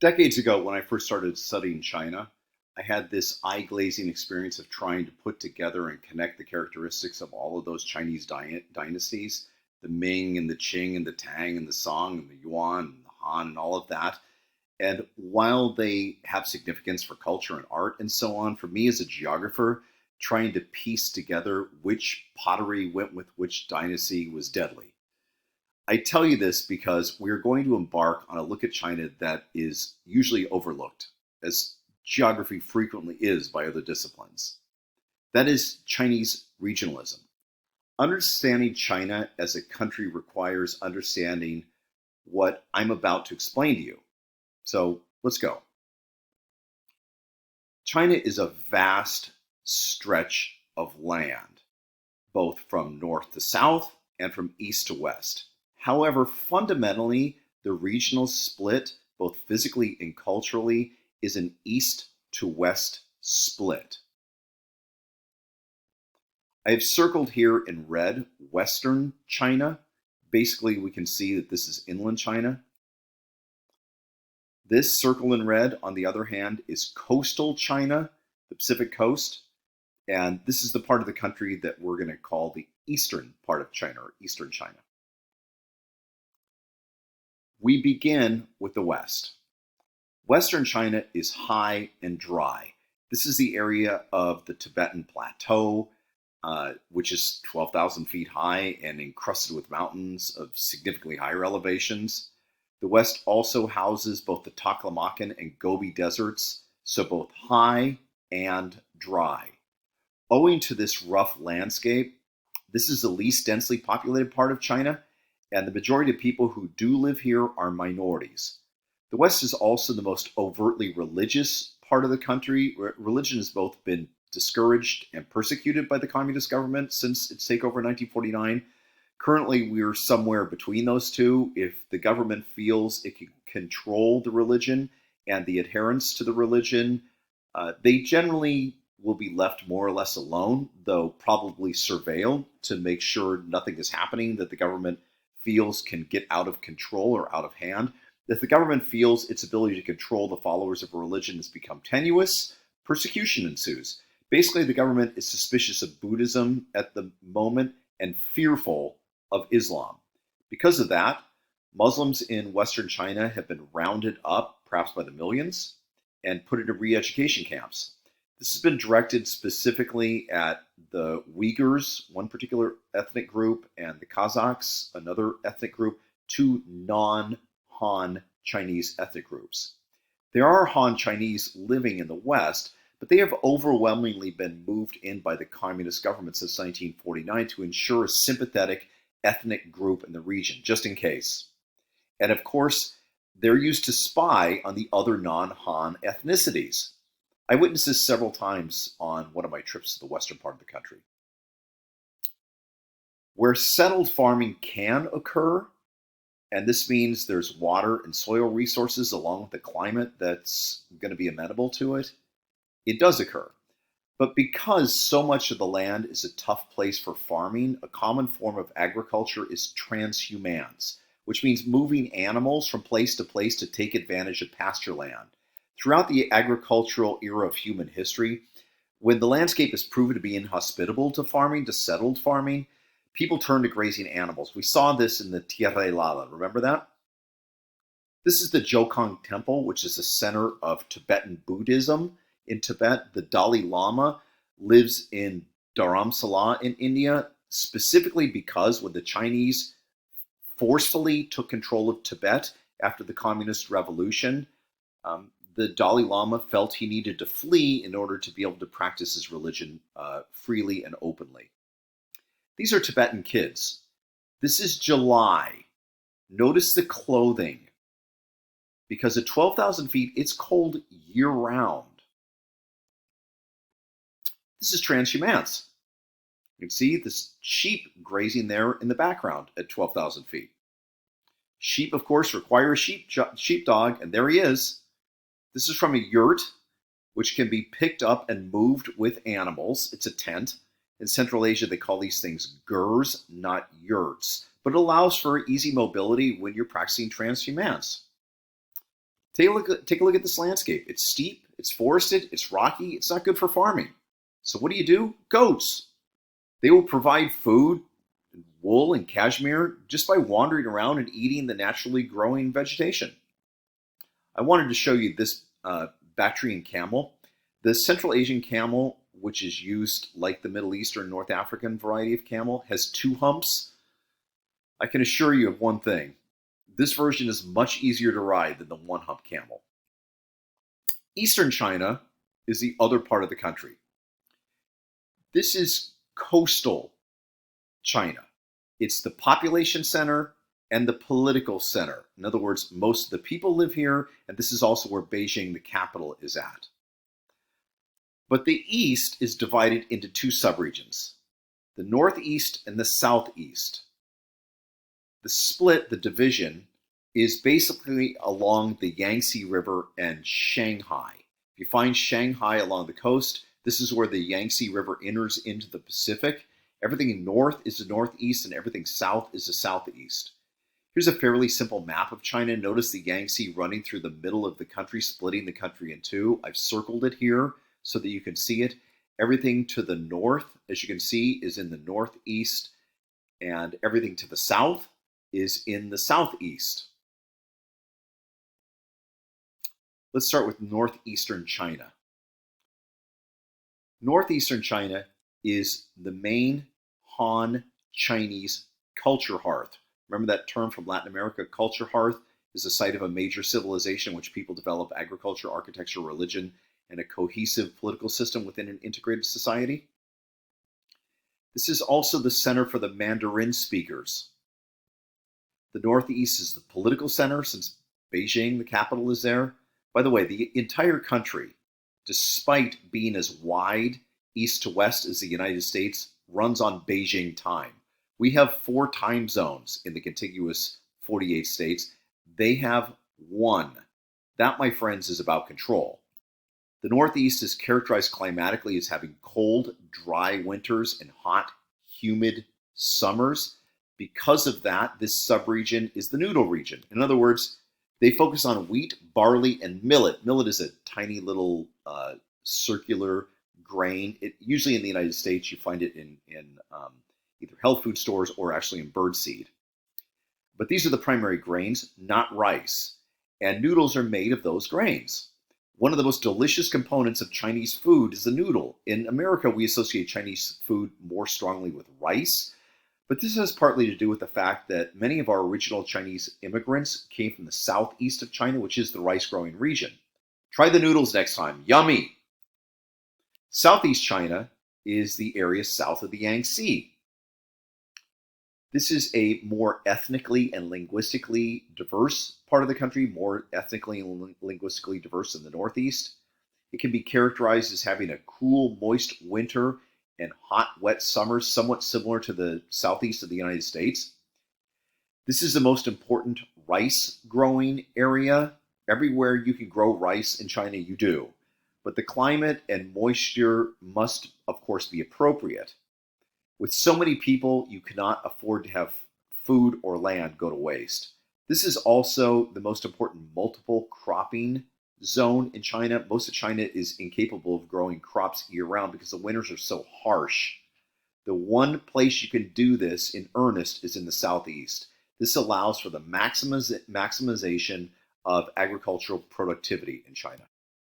Decades ago, when I first started studying China, I had this eye-glazing experience of trying to put together and connect the characteristics of all of those Chinese dynasties, the Ming and the Qing and the Tang and the Song and the Yuan and the Han and all of that. And while they have significance for culture and art and so on, for me as a geographer, trying to piece together which pottery went with which dynasty was deadly. I tell you this because we're going to embark on a look at China that is usually overlooked, as geography frequently is by other disciplines. That is Chinese regionalism. Understanding China as a country requires understanding what I'm about to explain to you. So let's go. China is a vast stretch of land, both from north to south and from east to west. However, fundamentally, the regional split, both physically and culturally, is an east to west split. I have circled here in red Western China. Basically, we can see that this is inland China. This circle in red, on the other hand, is coastal China, the Pacific coast. And this is the part of the country that we're going to call the eastern part of China, or eastern China. We begin with the west. Western China is high and dry. This is the area of the Tibetan Plateau, which is 12,000 feet high and encrusted with mountains of significantly higher elevations. The west also houses both the Taklamakan and Gobi deserts, so both high and dry. Owing to this rough landscape, this is the least densely populated part of China, and the majority of people who do live here are minorities. The West is also the most overtly religious part of the country. Religion has both been discouraged and persecuted by the communist government since its takeover in 1949. Currently, we're somewhere between those two. If the government feels it can control the religion and the adherents to the religion, they generally will be left more or less alone, though probably surveilled to make sure nothing is happening that the government feels can get out of control or out of hand. If the government feels its ability to control the followers of a religion has become tenuous, persecution ensues. Basically, the government is suspicious of Buddhism at the moment and fearful of Islam. Because of that, Muslims in Western China have been rounded up, perhaps by the millions, and put into re-education camps. This has been directed specifically at the Uyghurs, one particular ethnic group, and the Kazakhs, another ethnic group, two non-Han Chinese ethnic groups. There are Han Chinese living in the West, but they have overwhelmingly been moved in by the communist government since 1949 to ensure a sympathetic ethnic group in the region, just in case. And of course, they're used to spy on the other non-Han ethnicities. I witnessed this several times on one of my trips to the western part of the country. Where settled farming can occur, and this means there's water and soil resources along with the climate that's going to be amenable to it, it does occur. But because so much of the land is a tough place for farming, a common form of agriculture is transhumance, which means moving animals from place to place to take advantage of pasture land. Throughout the agricultural era of human history, when the landscape is proven to be inhospitable to farming, to settled farming, people turn to grazing animals. We saw this in the Tierra Lala, remember that? This is the Jokang Temple, which is the center of Tibetan Buddhism. In Tibet, the Dalai Lama lives in Dharamsala in India, specifically because when the Chinese forcefully took control of Tibet after the Communist Revolution, the Dalai Lama felt he needed to flee in order to be able to practice his religion freely and openly. These are Tibetan kids. This is July. Notice the clothing. Because at 12,000 feet, it's cold year-round. This is transhumance. You can see this sheep grazing there in the background at 12,000 feet. Sheep, of course, require a sheepdog, and there he is. This is from a yurt, which can be picked up and moved with animals. It's a tent. In Central Asia, they call these things gurs, not yurts. But it allows for easy mobility when you're practicing transhumance. Take a look at this landscape. It's steep, it's forested, it's rocky, it's not good for farming. So what do? Goats. They will provide food, wool, and cashmere just by wandering around and eating the naturally growing vegetation. I wanted to show you this Bactrian camel. The Central Asian camel, which is used like the Middle Eastern North African variety of camel, has 2 humps. I can assure you of one thing. This version is much easier to ride than the 1-hump camel. Eastern China is the other part of the country. This is coastal China. It's the population center and the political center. In other words, most of the people live here, and this is also where Beijing, the capital, is at. But the east is divided into 2 subregions, the northeast and the southeast. The split, the division, is basically along the Yangtze River and Shanghai. If you find Shanghai along the coast, this is where the Yangtze River enters into the Pacific. Everything north is the northeast, and everything south is the southeast. Here's a fairly simple map of China. Notice the Yangtze running through the middle of the country, splitting the country in 2. I've circled it here so that you can see it. Everything to the north, as you can see, is in the northeast, and everything to the south is in the southeast. Let's start with northeastern China. Northeastern China is the main Han Chinese culture hearth. Remember that term from Latin America? Culture hearth is the site of a major civilization in which people develop agriculture, architecture, religion, and a cohesive political system within an integrated society. This is also the center for the Mandarin speakers. The Northeast is the political center, since Beijing, the capital, is there. By the way, the entire country, despite being as wide east to west as the United States, runs on Beijing time. We have 4 time zones in the contiguous 48 states. They have 1. That, my friends, is about control. The Northeast is characterized climatically as having cold, dry winters and hot, humid summers. Because of that, this subregion is the noodle region. In other words, they focus on wheat, barley, and millet. Millet is a tiny little circular grain. Usually in the United States, you find it in either health food stores or actually in birdseed. But these are the primary grains, not rice. And noodles are made of those grains. One of the most delicious components of Chinese food is the noodle. In America, we associate Chinese food more strongly with rice. But this has partly to do with the fact that many of our original Chinese immigrants came from the southeast of China, which is the rice-growing region. Try the noodles next time. Yummy! Southeast China is the area south of the Yangtze. This is a more ethnically and linguistically diverse part of the country, more ethnically and linguistically diverse than the Northeast. It can be characterized as having a cool, moist winter and hot, wet summers, somewhat similar to the southeast of the United States. This is the most important rice growing area. Everywhere you can grow rice in China, you do. But the climate and moisture must, of course, be appropriate. With so many people, you cannot afford to have food or land go to waste. This is also the most important multiple cropping zone in China. Most of China is incapable of growing crops year-round because the winters are so harsh. The one place you can do this in earnest is in the southeast. This allows for the maximization of agricultural productivity in China.